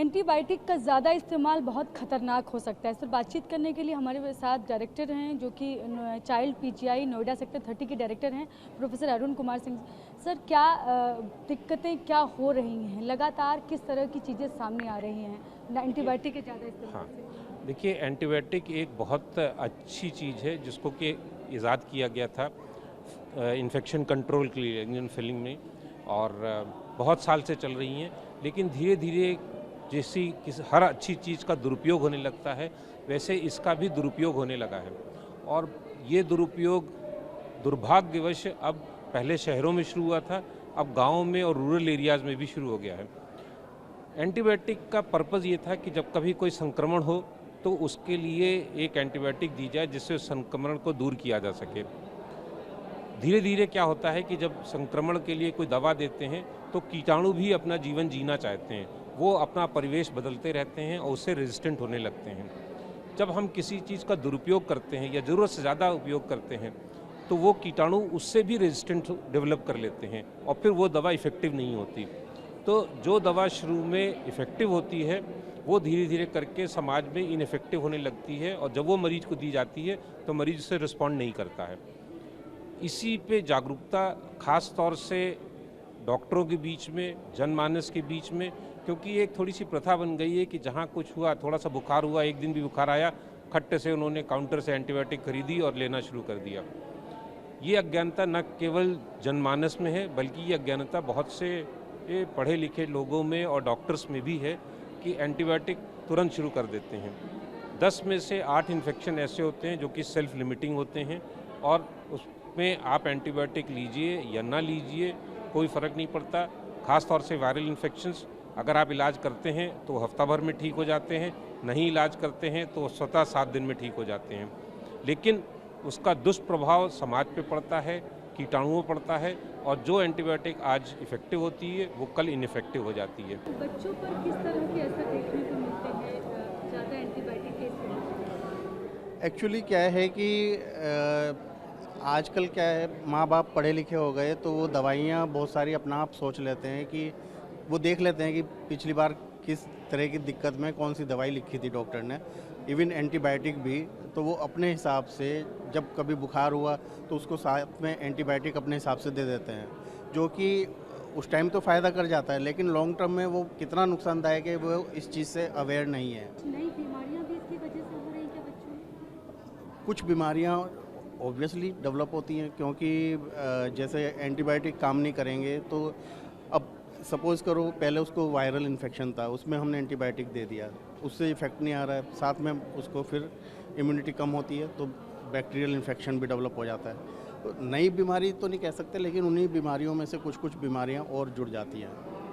Antibiotic का ज़्यादा इस्तेमाल बहुत ख़तरनाक हो सकता है। इस पर बातचीत करने के लिए हमारे साथ डायरेक्टर हैं जो कि चाइल्ड पीजीआई नोएडा सेक्टर 30 के डायरेक्टर हैं, प्रोफेसर अरुण कुमार सिंह। सर, क्या दिक्कतें क्या हो रही हैं, लगातार किस तरह की चीज़ें सामने आ रही हैं एंटीबायोटिक के ज़्यादा इस्तेमाल से? देखिए, एंटीबायोटिक एक बहुत अच्छी चीज़ है जिसको कि ईजाद किया गया था इन्फेक्शन कंट्रोल के लिए इंजन फिलिंग में, और बहुत साल से चल रही हैं। लेकिन धीरे धीरे जैसी हर अच्छी चीज़ का दुरुपयोग होने लगता है, वैसे इसका भी दुरुपयोग होने लगा है। और ये दुरुपयोग दुर्भाग्यवश अब पहले शहरों में शुरू हुआ था, अब गाँव में और रूरल एरियाज़ में भी शुरू हो गया है। एंटीबायोटिक का पर्पज़ ये था कि जब कभी कोई संक्रमण हो तो उसके लिए एक एंटीबायोटिक दी जाए जिससे उस संक्रमण को दूर किया जा सके। धीरे धीरे क्या होता है कि जब संक्रमण के लिए कोई दवा देते हैं तो कीटाणु भी अपना जीवन जीना चाहते हैं, वो अपना परिवेश बदलते रहते हैं और उससे रेजिस्टेंट होने लगते हैं। जब हम किसी चीज़ का दुरुपयोग करते हैं या ज़रूरत से ज़्यादा उपयोग करते हैं तो वो कीटाणु उससे भी रेजिस्टेंट डेवलप कर लेते हैं और फिर वो दवा इफ़ेक्टिव नहीं होती। तो जो दवा शुरू में इफ़ेक्टिव होती है वो धीरे धीरे करके समाज में इनफेक्टिव होने लगती है, और जब वो मरीज को दी जाती है तो मरीज उससे रिस्पॉन्ड नहीं करता है। इसी पे जागरूकता खास तौर से डॉक्टरों के बीच में, जनमानस के बीच में, क्योंकि एक थोड़ी सी प्रथा बन गई है कि जहाँ कुछ हुआ, थोड़ा सा बुखार हुआ, एक दिन भी बुखार आया, खट्टे से उन्होंने काउंटर से एंटीबायोटिक खरीदी और लेना शुरू कर दिया। ये अज्ञानता न केवल जनमानस में है बल्कि ये अज्ञानता बहुत से पढ़े लिखे लोगों में और डॉक्टर्स में भी है कि एंटीबायोटिक तुरंत शुरू कर देते हैं। 10 में से 8 इन्फेक्शन ऐसे होते हैं जो कि सेल्फ लिमिटिंग होते हैं, और उसमें आप एंटीबायोटिक लीजिए या ना लीजिए कोई फ़र्क नहीं पड़ता। ख़ास तौर से वायरल इन्फेक्शंस अगर आप इलाज करते हैं तो हफ्ता भर में ठीक हो जाते हैं, नहीं इलाज करते हैं तो स्वतः 7 दिन में ठीक हो जाते हैं। लेकिन उसका दुष्प्रभाव समाज पे पड़ता है, कीटाणुओं पड़ता है, और जो एंटीबायोटिक आज इफ़ेक्टिव होती है वो कल इनइफेक्टिव हो जाती है। बच्चों पर किस तरह के असर देखने को मिलते हैं ज़्यादा एंटीबायोटिक के इस्तेमाल? एक्चुअली क्या है कि आजकल क्या है, माँ बाप पढ़े लिखे हो गए तो वो दवाइयाँ बहुत सारी अपना आप सोच लेते हैं कि वो देख लेते हैं कि पिछली बार किस तरह की दिक्कत में कौन सी दवाई लिखी थी डॉक्टर ने, इवन एंटीबायोटिक भी। तो वो अपने हिसाब से जब कभी बुखार हुआ तो उसको साथ में एंटीबायोटिक अपने हिसाब से दे देते हैं, जो कि उस टाइम तो फ़ायदा कर जाता है लेकिन लॉन्ग टर्म में वो कितना नुकसानदायक है वो इस चीज़ से अवेयर नहीं है। नई बीमारियां भी इसकी वजह से हो रही हैं क्या बच्चों में? कुछ बीमारियां ऑब्वियसली डेवलप होती हैं क्योंकि जैसे एंटीबायोटिक काम नहीं करेंगे तो अब सपोज़ करो पहले उसको वायरल इन्फेक्शन था, उसमें हमने एंटीबायोटिक दे दिया, उससे इफ़ेक्ट नहीं आ रहा है, साथ में उसको फिर इम्यूनिटी कम होती है तो बैक्टीरियल इन्फेक्शन भी डेवलप हो जाता है। तो नई बीमारी तो नहीं कह सकते लेकिन उन्हीं बीमारियों में से कुछ बीमारियां और जुड़ जाती हैं।